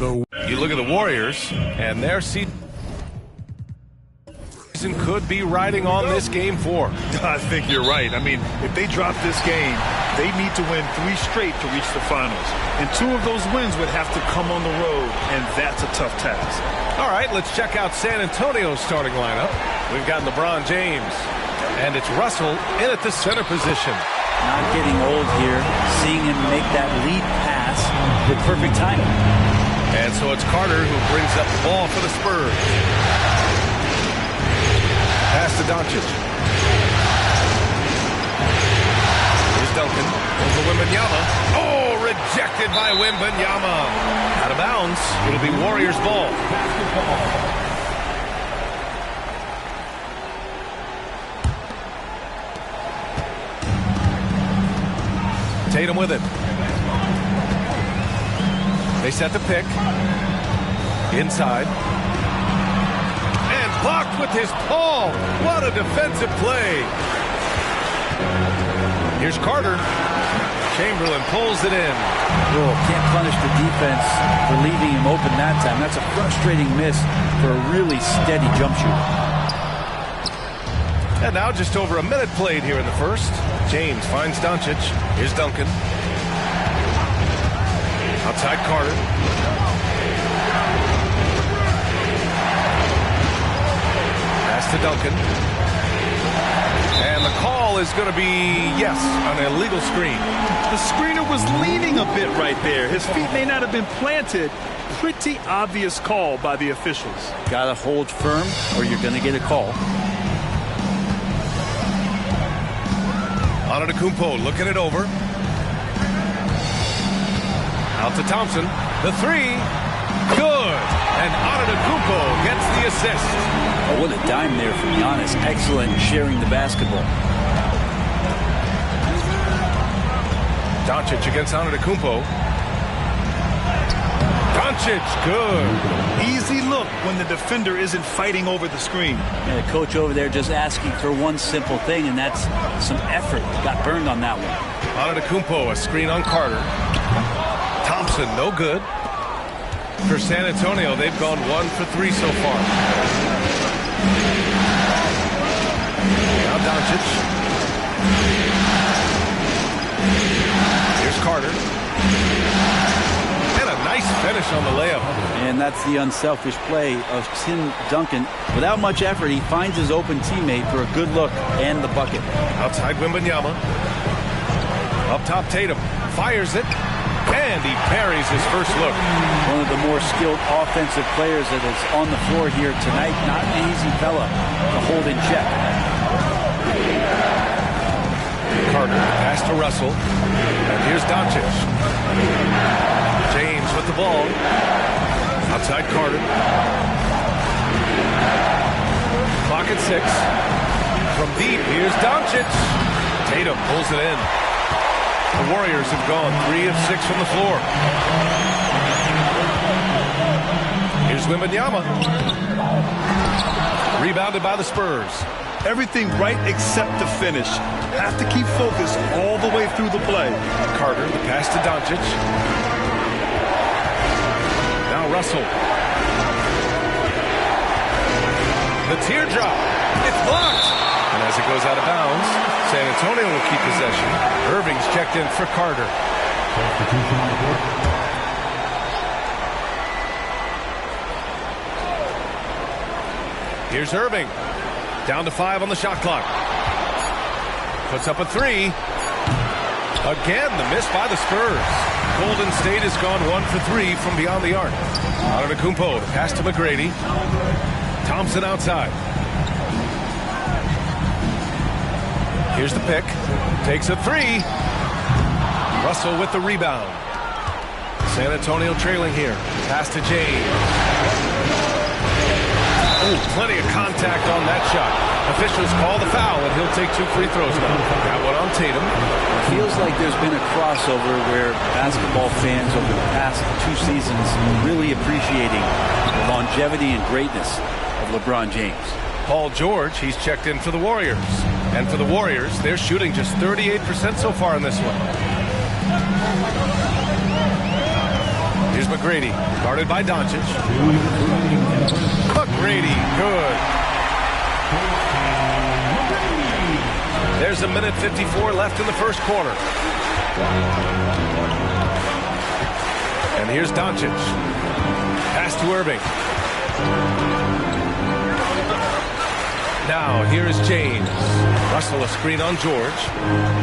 You look at the Warriors, and their season could be riding on this game 4. I think you're right. I mean, if they drop this game, they need to win 3 straight to reach the finals. And 2 of those wins would have to come on the road, and that's a tough task. All right, let's check out San Antonio's starting lineup. We've got LeBron James, and it's Russell in at the center position. Not getting old here, seeing him make that lead pass with perfect timing. And so it's Carter who brings up the ball for the Spurs. Pass to Doncic. Here's Duncan. Over Wembanyama. Oh, rejected by Wembanyama. Out of bounds. It'll be Warriors ball. Tatum with it. They set the pick. Inside. Blocked with his paw. What a defensive play. Here's Carter. Chamberlain pulls it in. Oh, can't punish the defense for leaving him open that time. That's a frustrating miss for a really steady jump shooter. And now just over a minute played here in the first. James finds Doncic. Here's Duncan. Outside Carter. To Duncan. And the call is going to be, yes, an illegal screen. The screener was leaning a bit right there. His feet may not have been planted. Pretty obvious call by the officials. Gotta hold firm or you're going to get a call. Antetokounmpo looking it over. Out to Thompson. The 3. Good. And Antetokounmpo gets the assist. Oh, what a dime there from Giannis. Excellent sharing the basketball. Doncic against Antetokounmpo. Doncic, good. Easy look when the defender isn't fighting over the screen. And the coach over there just asking for one simple thing, and that's some effort. Got burned on that one. Antetokounmpo, a screen on Carter. Thompson, no good. For San Antonio, they've gone 1 for 3 so far. Now Doncic. Here's Carter. And a nice finish on the layup. And that's the unselfish play of Tim Duncan. Without much effort, he finds his open teammate for a good look and the bucket. Outside Wembanyama. Up top Tatum. Fires it. And he parries his first look. One of the more skilled offensive players that is on the floor here tonight. Not an easy fella to hold in check. Carter, pass to Russell. And here's Doncic. James with the ball. Outside Carter. Clock at 6. From deep, here's Doncic. Tatum pulls it in. The Warriors have gone 3 of 6 from the floor. Here's Wembanyama. Rebounded by the Spurs. Everything right except the finish. Have to keep focused all the way through the play. Carter, the pass to Doncic. Now Russell. The teardrop. It's blocked. And as it goes out of bounds, San Antonio will keep possession. Irving's checked in for Carter. Here's Irving. Down to 5 on the shot clock. Puts up a 3. Again, the miss by the Spurs. Golden State has gone 1 for 3 from beyond the arc. Antetokounmpo, the pass to McGrady. Thompson outside. Here's the pick. Takes a 3. Russell with the rebound. San Antonio trailing here. Pass to James. Oh, plenty of contact on that shot. Officials call the foul, and he'll take 2 free throws now. Got one on Tatum. Feels like there's been a crossover where basketball fans over the past 2 seasons really appreciating the longevity and greatness of LeBron James. Paul George, he's checked in for the Warriors. And for the Warriors, they're shooting just 38% so far in this one. Here's McGrady, guarded by Doncic. McGrady, good. There's a minute 54 left in the first quarter. And here's Doncic. Pass to Irving. Now, here is James. Russell a screen on George.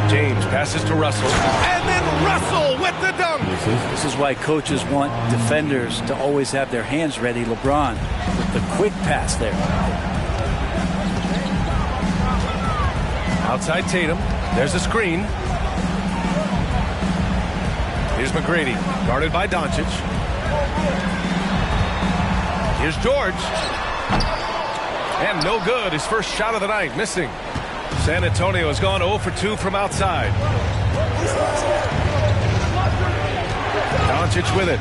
James passes to Russell. And then Russell with the dunk. This is why coaches want defenders to always have their hands ready. LeBron with the quick pass there. Outside Tatum. There's a screen. Here's McGrady, guarded by Doncic. Here's George. And no good. His first shot of the night, missing. San Antonio has gone 0 for 2 from outside. Doncic with it.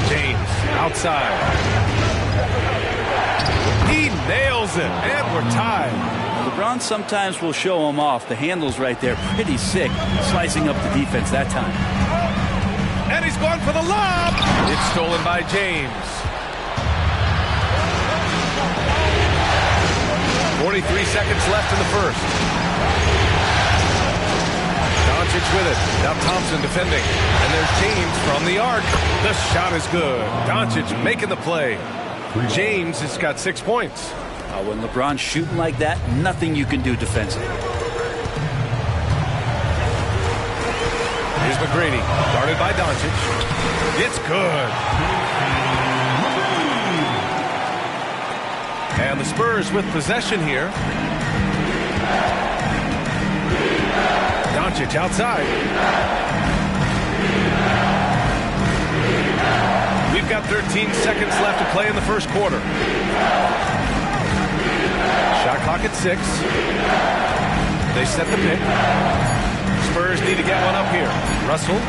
James outside. He nails it, and we're tied. LeBron sometimes will show him off. The handle's right there, pretty sick, slicing up the defense that time. And he's going for the lob. It's stolen by James. 43 seconds left in the first. Doncic with it. Now Thompson defending. And there's James from the arc. The shot is good. Doncic making the play. James has got 6 points. When LeBron's shooting like that, nothing you can do defensively. Here's McGrady, guarded by Doncic. It's good. And the Spurs with possession here. Doncic outside. We've got 13 seconds left to play in the first quarter. Shot clock at 6. They set the pick. Spurs need to get one up here. Russell.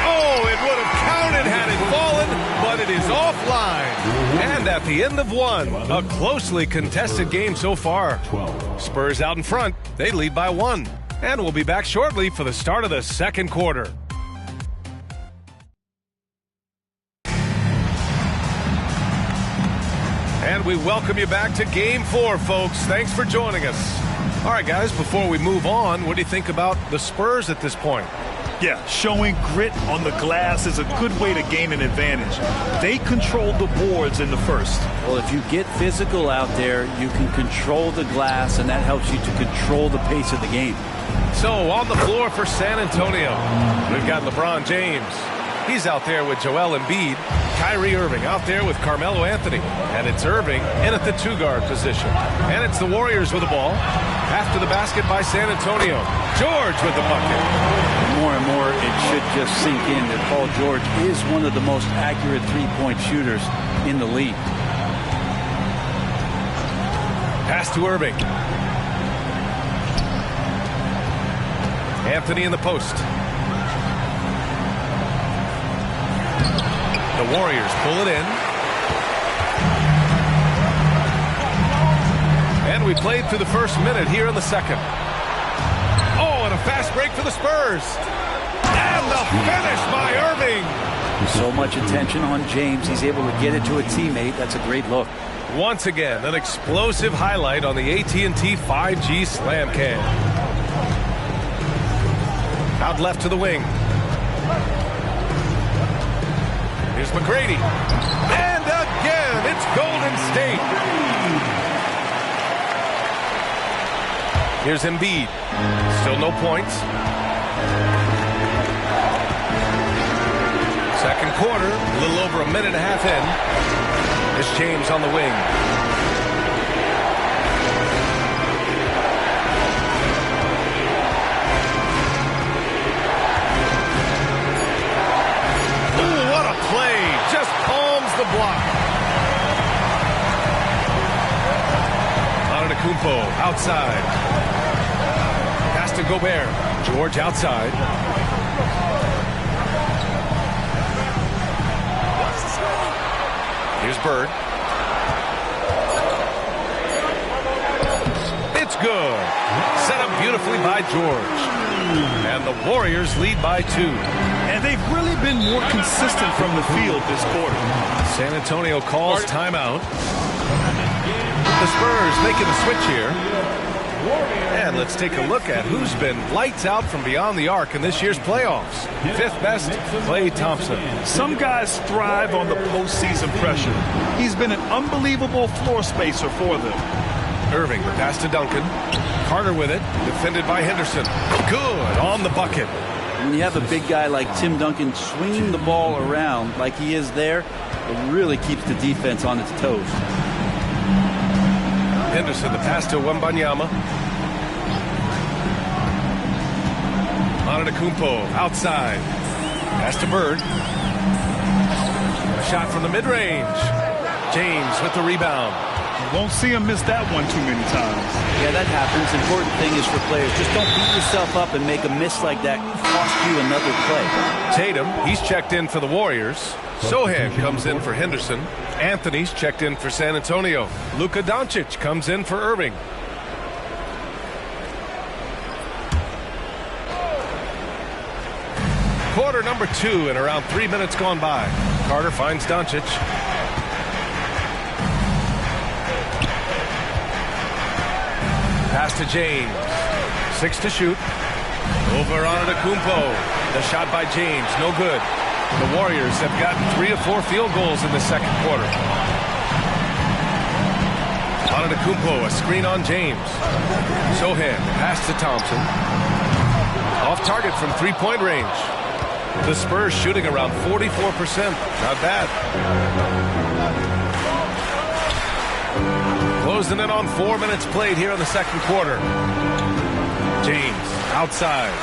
Oh, it would have counted had it fallen, but it is offline. And at the end of one, a closely contested game so far. Spurs out in front. They lead by 1. And we'll be back shortly for the start of the second quarter. And we welcome you back to Game 4, folks. Thanks for joining us. All right, guys, before we move on, what do you think about the Spurs at this point? Yeah, showing grit on the glass is a good way to gain an advantage. They controlled the boards in the first. Well, if you get physical out there, you can control the glass, and that helps you to control the pace of the game. So, on the floor for San Antonio, we've got LeBron James. He's out there with Joel Embiid. Kyrie Irving out there with Carmelo Anthony. And it's Irving in at the 2-guard position. And it's the Warriors with the ball. After the basket by San Antonio. George with the bucket. More and more, it should just sink in that Paul George is one of the most accurate three-point shooters in the league. Pass to Irving. Anthony in the post. The Warriors pull it in. And we played through the first minute here in the second. Oh, and a fast break for the Spurs. And the finish by Irving. So much attention on James. He's able to get it to a teammate. That's a great look. Once again, an explosive highlight on the AT&T 5G Slam Cam. Out left to the wing. Here's McGrady. And again, it's Golden State. Here's Embiid. Still no points. Second quarter, a little over a minute and a half in. Here's James on the wing. Ooh, what a play. Just palms the block. Antetokounmpo outside. Pass to Gobert. George outside. Here's Bird. It's good. Set up beautifully by George. And the Warriors lead by 2. And they've really been more consistent from the field this quarter. San Antonio calls timeout. The Spurs making a switch here. And let's take a look at who's been lights out from beyond the arc in this year's playoffs. 5th best, Klay Thompson. Some guys thrive on the postseason pressure. He's been an unbelievable floor spacer for them. Irving, the pass to Duncan. Carter with it, defended by Henderson. Good on the bucket. When you have a big guy like Tim Duncan swinging the ball around like he is there, it really keeps the defense on its toes. Henderson, the pass to Wembanyama. Antetokounmpo outside. Pass to Bird. A shot from the mid-range. James with the rebound. You won't see him miss that one too many times. Yeah, that happens. Important thing is for players, just don't beat yourself up and make a miss like that cost you another play. Tatum, he's checked in for the Warriors. Sohan comes in for Henderson. Anthony's checked in for San Antonio. Luka Doncic comes in for Irving. Quarter number 2 and around 3 minutes gone by. Carter finds Doncic. Pass to James. 6 to shoot. Over Antetokounmpo. The shot by James, no good. The Warriors have gotten 3 of 4 field goals in the second quarter. Antetokounmpo, a screen on James. Sohan, pass to Thompson. Off target from 3-point range. The Spurs shooting around 44%. Not bad. Closing in on 4 minutes played here in the second quarter. James outside.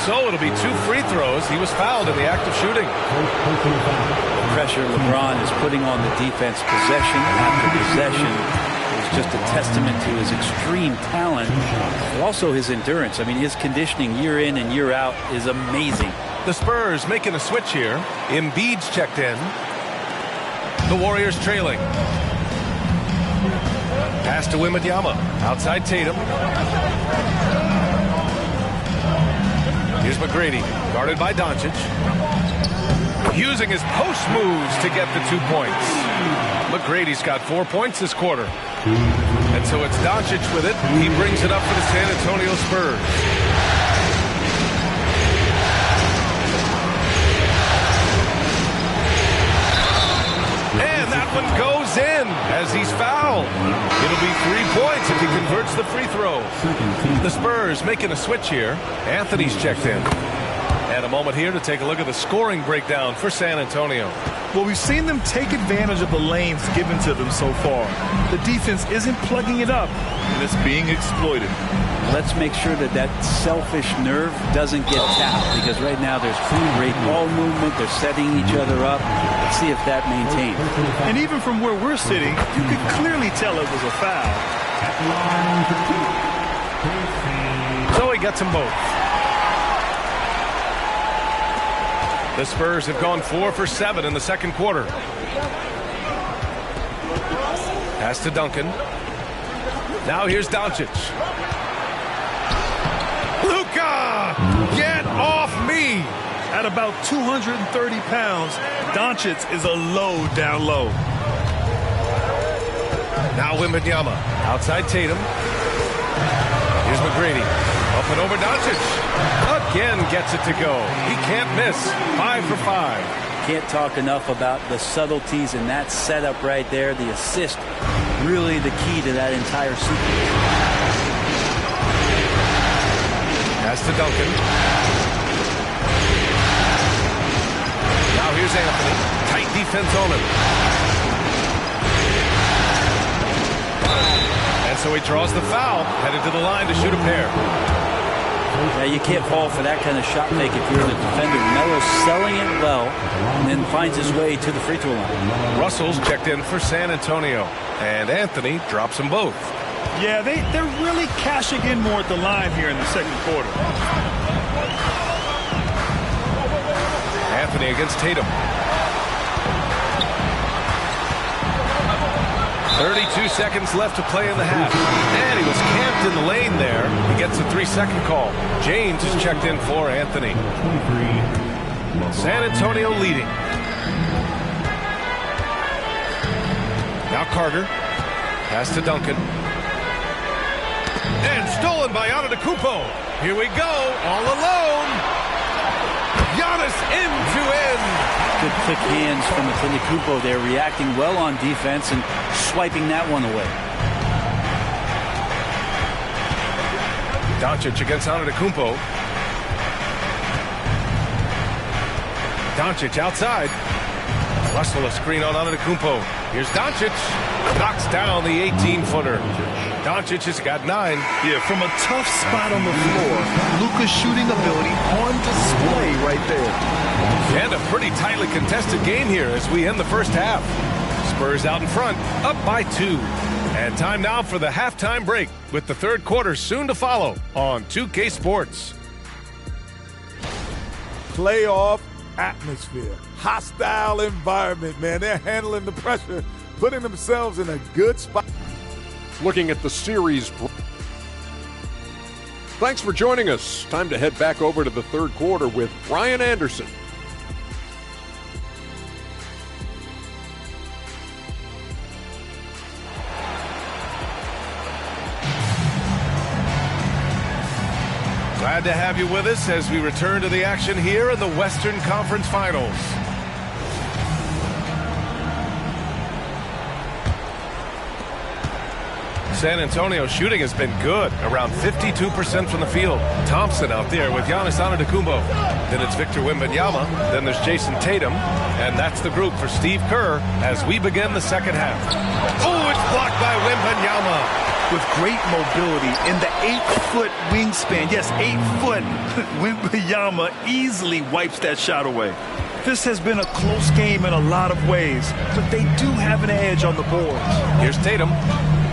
So it'll be 2 free throws. He was fouled in the act of shooting. The pressure LeBron is putting on the defense possession after possession is just a testament to his extreme talent, but also his endurance. I mean, his conditioning year in and year out is amazing. The Spurs making a switch here. Embiid's checked in. The Warriors trailing. Pass to Wembanyama. Outside Tatum. Here's McGrady, guarded by Doncic. Using his post moves to get the 2 points. McGrady's got 4 points this quarter. And so it's Doncic with it. He brings it up for the San Antonio Spurs. And that one goes in as he's fouled. It'll be 3 points if he converts the free throw. The Spurs making a switch here. Anthony's checked in. And a moment here to take a look at the scoring breakdown for San Antonio. Well, we've seen them take advantage of the lanes given to them so far. The defense isn't plugging it up, and it's being exploited. Let's make sure that that selfish nerve doesn't get tapped, because right now there's great ball movement. They're setting each other up. Let's see if that maintains. And even from where we're sitting, you could clearly tell it was a foul. So he gets them both. The Spurs have gone 4 for 7 in the second quarter. Pass to Duncan. Now here's Doncic. Luka! Get off me! At about 230 pounds, Doncic is a load down low. Now Wembanyama. Outside Tatum. Here's McGrady. Up and over Doncic. Again gets it to go. He can't miss. 5 for 5. Can't talk enough about the subtleties in that setup right there. The assist, really the key to that entire sequence. Pass to Duncan. Now here's Anthony. Tight defense on him. And so he draws the foul. Headed to the line to shoot a pair. Yeah, you can't fall for that kind of shot fake if you're the defender. Melo's selling it well and then finds his way to the free throw line. Russell's checked in for San Antonio. And Anthony drops them both. Yeah, they're really cashing in more at the line here in the second quarter. Anthony against Tatum. 32 seconds left to play in the half. And he was camped in the lane there. He gets a 3-second call. James is checked in for Anthony. San Antonio leading. Now Carter. Pass to Duncan. And stolen by Antetokounmpo. Here we go, all alone. Giannis in to end. Good quick hands from Antetokounmpo there, reacting well on defense and swiping that one away. Doncic against Antetokounmpo. Doncic outside. Russell a screen on Antetokounmpo. Here's Doncic. Knocks down the 18-footer. Doncic has got 9. Yeah, from a tough spot on the floor, Luka's shooting ability on display right there. And a pretty tightly contested game here as we end the first half. Spurs out in front, up by 2. And time now for the halftime break with the third quarter soon to follow on 2K Sports. Playoff atmosphere, hostile environment, man. They're handling the pressure, putting themselves in a good spot. Looking at the series. Thanks for joining us. Time to head back over to the third quarter with Brian Anderson. Glad to have you with us as we return to the action here in the Western Conference Finals. San Antonio shooting has been good, around 52% from the field. Thompson out there with Giannis Antetokounmpo. Then it's Victor Wembanyama. Then there's Jason Tatum. And that's the group for Steve Kerr as we begin the second half. Oh, it's blocked by Wembanyama. With great mobility in the 8-foot wingspan. Yes, 8 foot. Wembanyama easily wipes that shot away. This has been a close game in a lot of ways, but they do have an edge on the boards. Here's Tatum.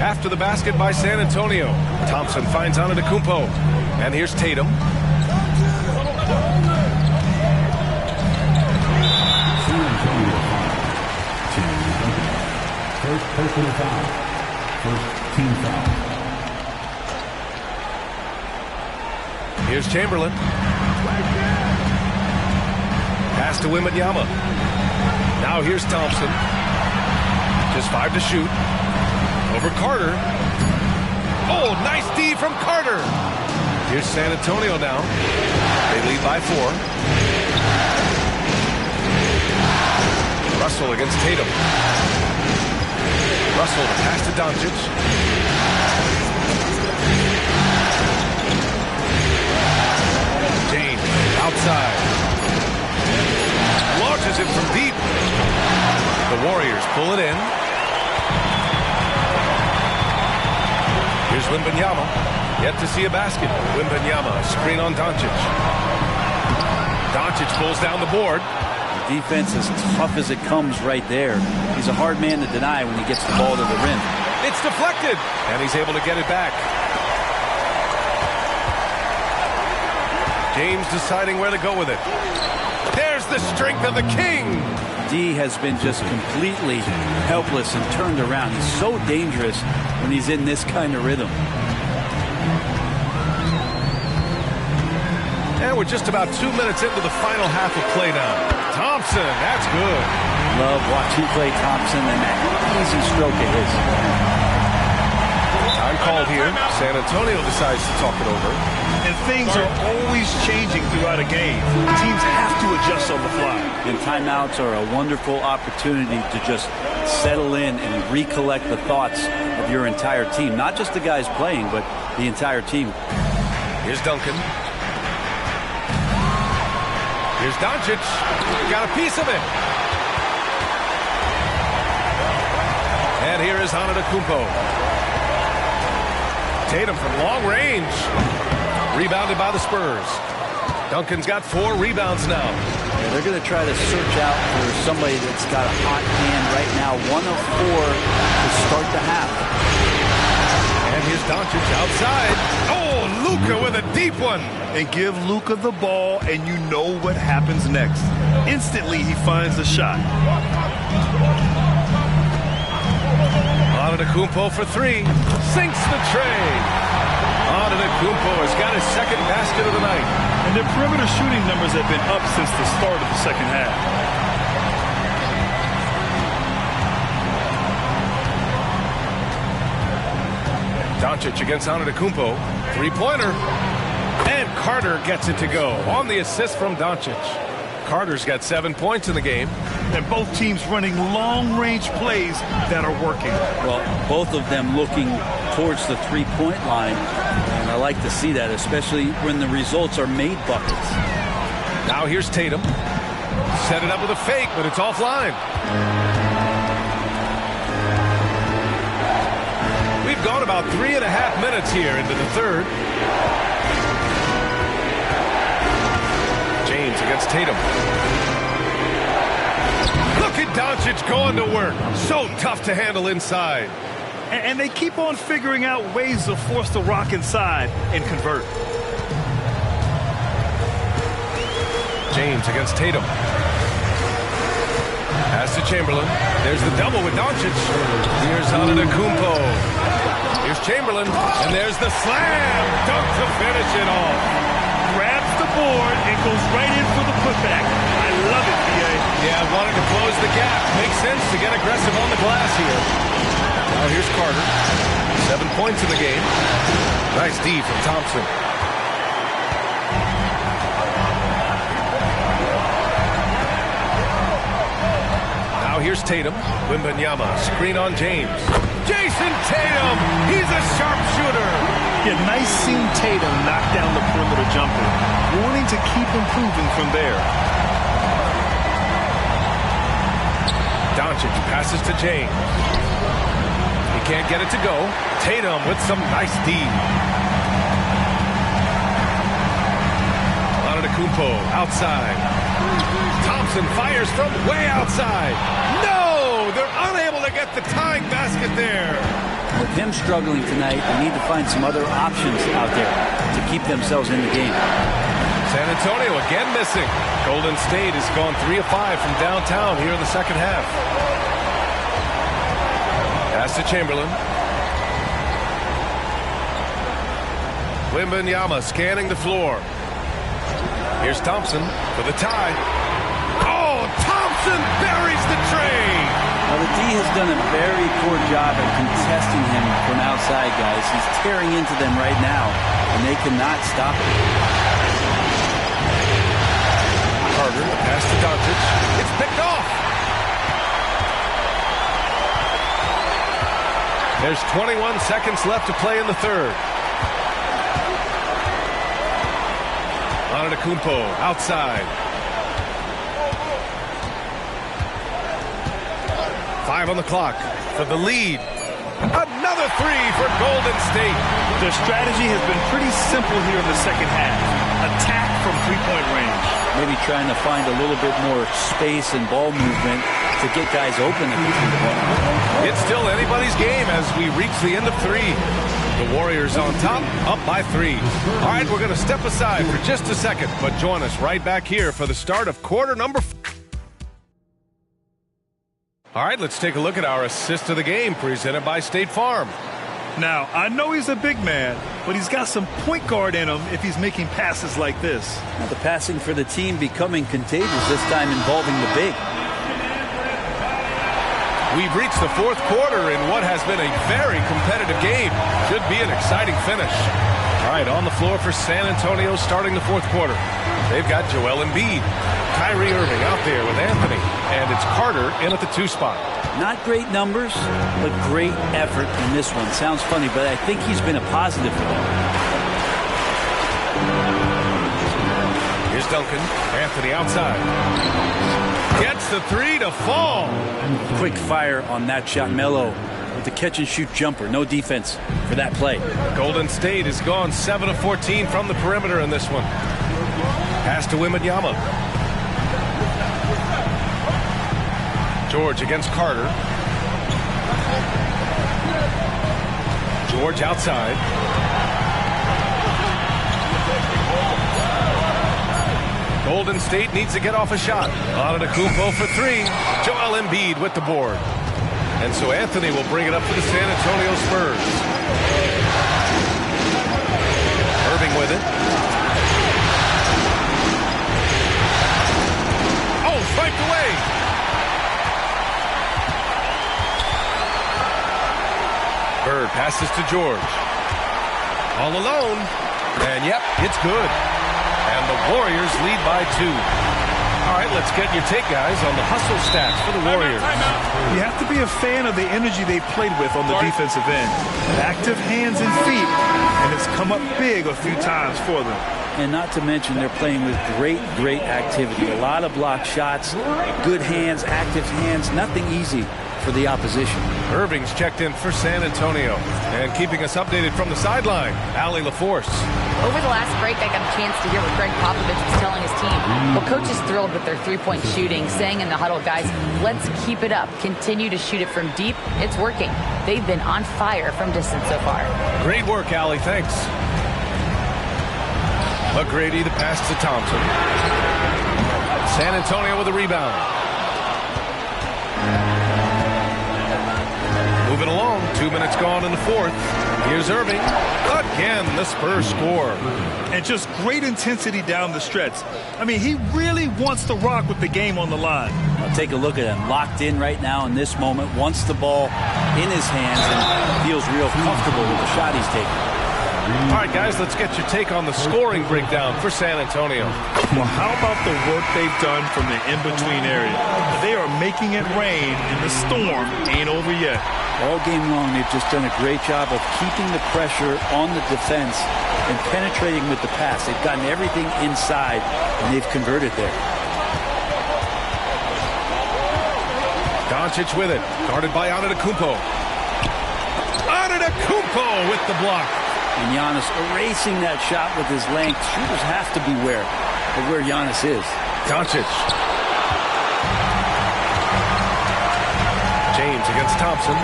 After the basket by San Antonio. Thompson finds Antetokounmpo. And here's Tatum. First personal foul. First team foul. Here's Chamberlain. Pass to Wembanyama. Now here's Thompson. Just 5 to shoot. Over Carter. Oh, nice D from Carter. Here's San Antonio now. They lead by 4. Russell against Tatum. Russell to pass to Doncic. James outside. Launches it from deep. The Warriors pull it in. Here's Wembanyama. Yet to see a basket. Wembanyama, screen on Doncic. Doncic pulls down the board. The defense as tough as it comes right there. He's a hard man to deny when he gets the ball to the rim. It's deflected, and he's able to get it back. James deciding where to go with it. There's the strength of the king. D has been just completely helpless and turned around. He's so dangerous when he's in this kind of rhythm. And we're just about 2 minutes into the final half of play now. Thompson, that's good. Love watching Klay Thompson and that easy stroke of his. Time called here. San Antonio decides to talk it over. And things are always changing throughout a game. Teams have to adjust on the fly. And timeouts are a wonderful opportunity to just settle in and recollect the thoughts of your entire team. Not just the guys playing, but the entire team. Here's Duncan. Here's Doncic. Got a piece of it. And here is Antetokounmpo. Tatum from long range. Rebounded by the Spurs. Duncan's got 4 rebounds now. Yeah, they're going to try to search out for somebody that's got a hot hand right now. 1 of 4 to start the half. And here's Doncic outside. Oh, Luka with a deep one. And give Luka the ball, and you know what happens next. Instantly, he finds the shot. Antetokounmpo for three. Sinks the tray. Antetokounmpo has got his second basket of the night. And their perimeter shooting numbers have been up since the start of the second half. Doncic against Antetokounmpo. Three-pointer. And Carter gets it to go on the assist from Doncic. Carter's got 7 points in the game. And both teams running long-range plays that are working. Well, both of them looking towards the three-point line. And I like to see that, especially when the results are made buckets. Now here's Tatum. Set it up with a fake, but it's offline. We've gone about 3.5 minutes here into the third. James against Tatum. Look at Doncic going to work. So tough to handle inside. And they keep on figuring out ways to force the rock inside and convert. James against Tatum. Pass to Chamberlain. There's the double with Doncic. Here's Antetokounmpo. Here's Chamberlain. And there's the slam. Dunk to finish it off. Grabs the board and goes right in for the putback. I love it, B.A. Yeah, wanting to close the gap. Makes sense to get aggressive on the glass here. Now here's Carter. 7 points in the game. Nice D from Thompson. Now here's Tatum. Wembanyama. Screen on James. Jason Tatum! He's a sharpshooter! Yeah, nice seeing Tatum knock down the perimeter jumper. Wanting to keep improving from there. Doncic passes to James. He can't get it to go. Tatum with some nice D. Antetokounmpo outside. Thompson fires from way outside. No! They're unable to get the tying basket there. With him struggling tonight, they need to find some other options out there to keep themselves in the game. San Antonio again missing. Golden State has gone 3 of 5 from downtown here in the second half. Pass to Chamberlain. Wembanyama scanning the floor. Here's Thompson for the tie. Oh, Thompson buries the tray. Well, the D has done a very poor job at contesting him from outside, guys. He's tearing into them right now, and they cannot stop it. Carter, pass to Doncic. It's picked off. There's 21 seconds left to play in the third. Antetokounmpo outside. 5 on the clock for the lead. Another three for Golden State. Their strategy has been pretty simple here in the second half. Attack from three-point range. Maybe trying to find a little bit more space and ball movement to get guys open at the three-point. It's still anybody's game as we reach the end of three. The Warriors on top, up by 3. All right, we're going to step aside for just a second, but join us right back here for the start of quarter number 4. All right, let's take a look at our assist of the game presented by State Farm. Now, I know he's a big man, but he's got some point guard in him if he's making passes like this. Now, the passing for the team becoming contagious, this time involving the big. We've reached the fourth quarter in what has been a very competitive game. Should be an exciting finish. All right, on the floor for San Antonio starting the fourth quarter. They've got Joel Embiid, Kyrie Irving out there with Anthony, and it's Carter in at the 2 spot. Not great numbers, but great effort in this one. Sounds funny, but I think he's been a positive for them. Here's Duncan. Anthony outside. Gets the 3 to fall. Quick fire on that shot. Melo with the catch-and-shoot jumper. No defense for that play. Golden State has gone 7 of 14 from the perimeter in this one. Pass to Wembanyama. George against Carter. George outside. Golden State needs to get off a shot. Antetokounmpo for 3. Joel Embiid with the board. And so Anthony will bring it up for the San Antonio Spurs. Irving with it. Oh, swiped away. Bird passes to George. All alone. And yep, it's good. And the Warriors lead by 2. All right, let's get your take, guys, on the hustle stats for the Warriors. You have to be a fan of the energy they played with on the defensive end. Active hands and feet, and it's come up big a few times for them. And not to mention they're playing with great activity. A lot of block shots, good hands, active hands, nothing easy for the opposition. Irving's checked in for San Antonio. And keeping us updated from the sideline, Allie LaForce. Over the last break, I got a chance to hear what Greg Popovich was telling his team. Well, coach is thrilled with their three-point shooting, saying in the huddle, guys, let's keep it up. Continue to shoot it from deep. It's working. They've been on fire from distance so far. Great work, Allie. Thanks. McGrady, the pass to Thompson. San Antonio with a rebound. Moving along, 2 minutes gone in the fourth. Here's Irving. Again, the Spurs score. And just great intensity down the stretch. I mean, he really wants to rock with the game on the line. I'll take a look at him. Locked in right now in this moment. Wants the ball in his hands and feels real comfortable with the shot he's taking. All right, guys, let's get your take on the scoring breakdown for San Antonio. Well, how about the work they've done from the in-between area? They are making it rain, and the storm ain't over yet. All game long, they've just done a great job of keeping the pressure on the defense and penetrating with the pass. They've gotten everything inside, and they've converted there. Doncic with it, guarded by Antetokounmpo. Antetokounmpo with the block. And Giannis erasing that shot with his length. Shooters have to beware of where Giannis is. Doncic. James against Thompson.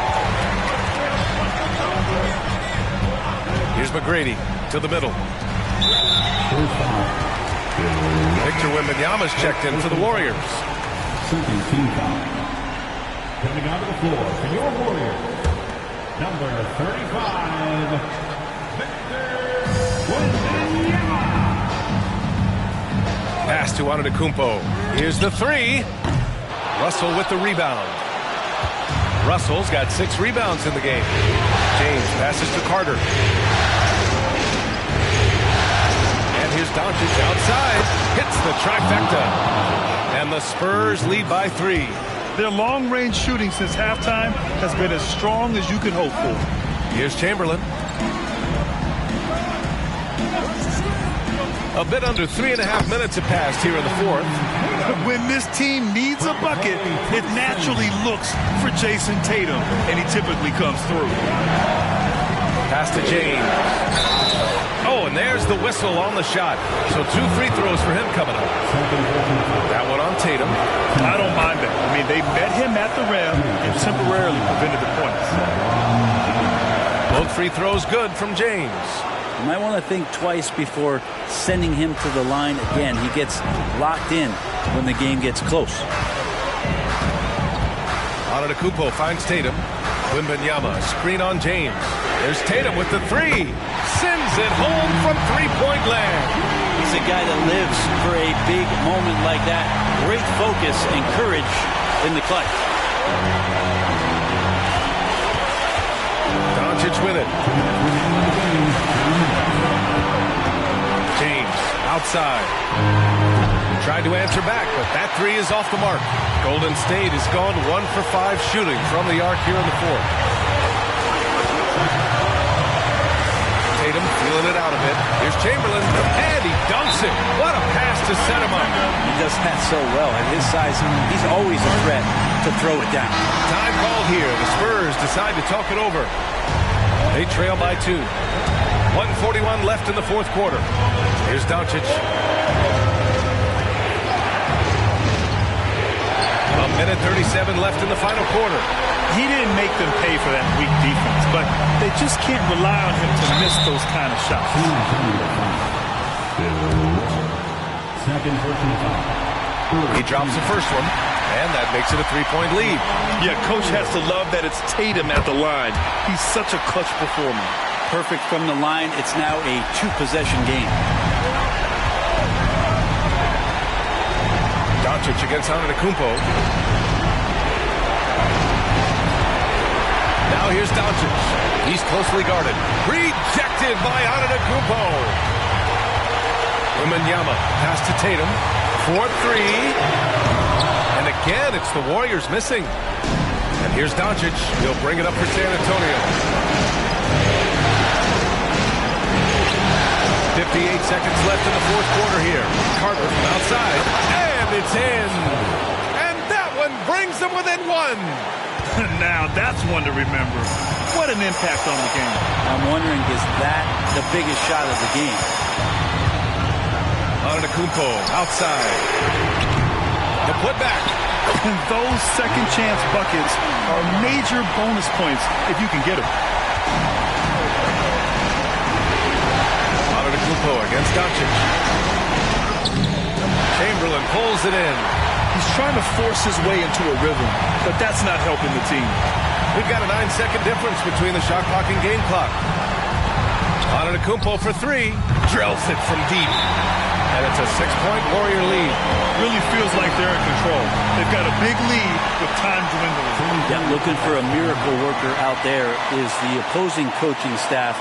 Here's McGrady to the middle. Victor Wembanyama's checked in for the Warriors. Second team foul. Coming onto the floor for your Warriors, number 35, Victor Wembanyama. Pass to Antetokounmpo. Here's the three. Russell with the rebound. Russell's got 6 rebounds in the game. James passes to Carter. And here's Doncic outside. Hits the trifecta. And the Spurs lead by 3. Their long-range shooting since halftime has been as strong as you could hope for. Here's Chamberlain. A bit under 3.5 minutes have passed here in the fourth. When this team needs a bucket, it naturally looks for Jason Tatum, and he typically comes through. Pass to James. Oh, and there's the whistle on the shot. So 2 free throws for him coming up. That one on Tatum. I don't mind that. I mean, they met him at the rim and temporarily prevented the points. Both free throws good from James. You might want to think twice before sending him to the line again. He gets locked in when the game gets close. Antetokounmpo finds Tatum. Wembanyama, screen on James. There's Tatum with the three. Sends it home from three-point land. He's a guy that lives for a big moment like that. Great focus and courage in the clutch. Doncic with it. James outside. Tried to answer back, but that three is off the mark. Golden State has gone 1 for 5 shooting from the arc here in the fourth. Tatum feeling it out a bit. Here's Chamberlain, and he dunks it. What a pass to set him up. He does that so well. At his size, he's always a threat to throw it down. Time called here. The Spurs decide to talk it over. They trail by 2. 1:41 left in the fourth quarter. Here's Doncic. A minute 37 left in the final quarter. He didn't make them pay for that weak defense, but they just can't rely on him to miss those kind of shots. Second personal foul. He drops the first one. And that makes it a 3-point lead. Yeah, coach has to love that it's Tatum at the line. He's such a clutch performer. Perfect from the line. It's now a 2-possession game. Doncic against Antetokounmpo. Now here's Doncic. He's closely guarded. Rejected by Antetokounmpo. Wembanyama pass to Tatum. 4-3. And again, it's the Warriors missing. And here's Doncic. He'll bring it up for San Antonio. 58 seconds left in the fourth quarter here. Carter from outside. And it's in. And that one brings them within one. Now that's one to remember. What an impact on the game. I'm wondering, is that the biggest shot of the game? Antetokounmpo outside. The putback. And those second chance buckets are major bonus points if you can get them. Antetokounmpo against Doncic. Chamberlain pulls it in. He's trying to force his way into a rhythm, but that's not helping the team. We've got a 9-second difference between the shot clock and game clock. Antetokounmpo for 3. Drills it from deep. And it's a 6-point Warrior lead. Really feels like they're in control. They've got a big lead with time dwindling. Yeah, looking for a miracle worker out there is the opposing coaching staff.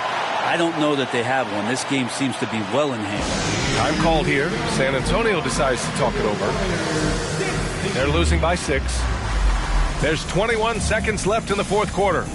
I don't know that they have one. This game seems to be well in hand. Time called here. San Antonio decides to talk it over. They're losing by 6. There's 21 seconds left in the fourth quarter.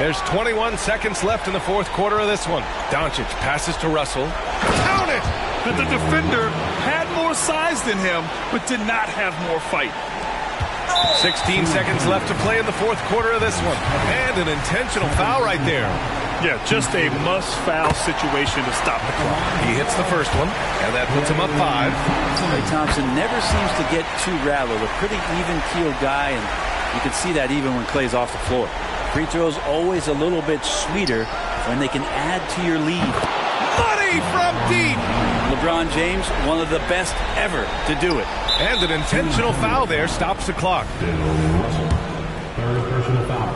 There's 21 seconds left in the fourth quarter of this one. Doncic passes to Russell. Count it! But the defender had more size than him, but did not have more fight. 16 seconds left to play in the fourth quarter of this one. And an intentional foul right there. Yeah, just a must-foul situation to stop the clock. He hits the first one, and that puts him up 5. Klay Thompson never seems to get too rattled. A pretty even-keeled guy, and you can see that even when Klay's off the floor. Free throws always a little bit sweeter when they can add to your lead. Money from deep! LeBron James, one of the best ever to do it. And an intentional foul there stops the clock. Russell, third personal foul.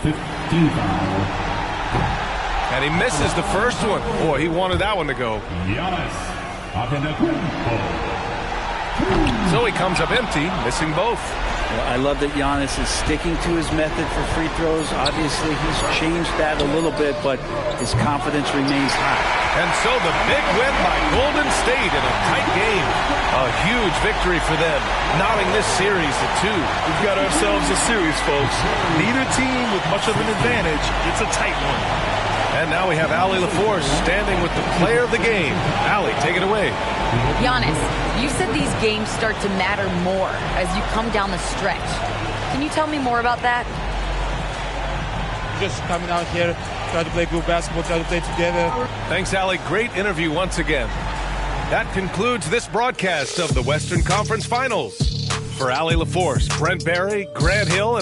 15 foul. And he misses the first one. Boy, he wanted that one to go. Giannis Antetokounmpo. So he comes up empty, missing both. Well, I love that Giannis is sticking to his method for free throws. Obviously, he's changed that a little bit, but his confidence remains high. And so the big win by Golden State in a tight game. A huge victory for them, knotting this series at 2. We've got ourselves a series, folks. Neither team with much of an advantage. It's a tight one. And now we have Allie LaForce standing with the player of the game. Allie, take it away. Giannis, you said these games start to matter more as you come down the stretch. Can you tell me more about that? Just coming out here, try to play good basketball, try to play together. Thanks, Allie. Great interview once again. That concludes this broadcast of the Western Conference Finals. For Allie LaForce, Brent Barry, Grant Hill,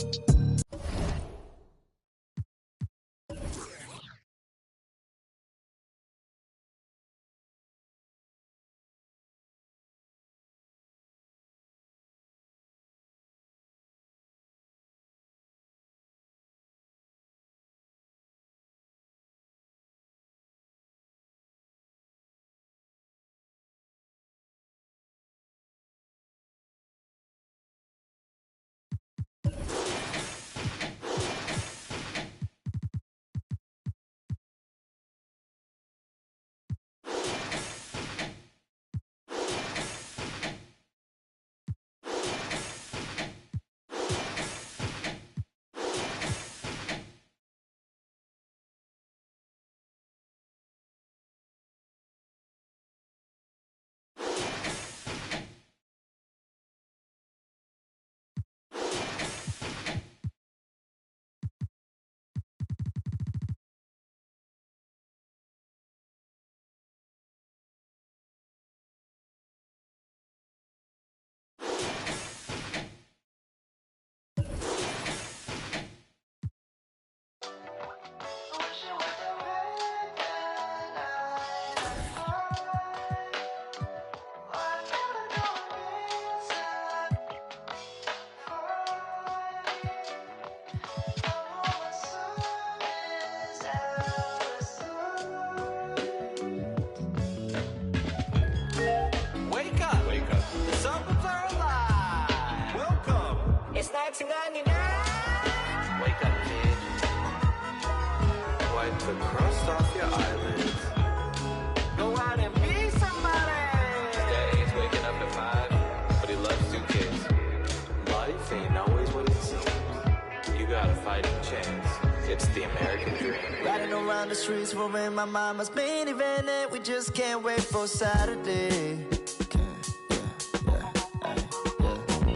the crust off your eyelids. Go out and be somebody. Dad ain't waking up at 5, but he loves 2 kids. Life ain't always what it seems. You got a fighting chance. It's the American dream. Riding around the streets, wearing my mama's minivan, and we just can't wait for Saturday.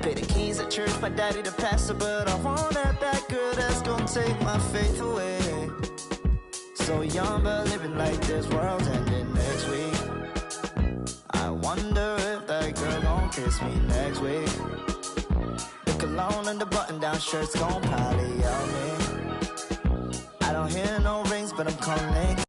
Pay the keys at church, my daddy the pastor, but I want that bad girl that's gonna take my faith away. So young but living like this world's ending next week. I wonder if that girl gon' kiss me next week. The cologne and the button-down shirt's gon' probably out me. I don't hear no rings, but I'm calling.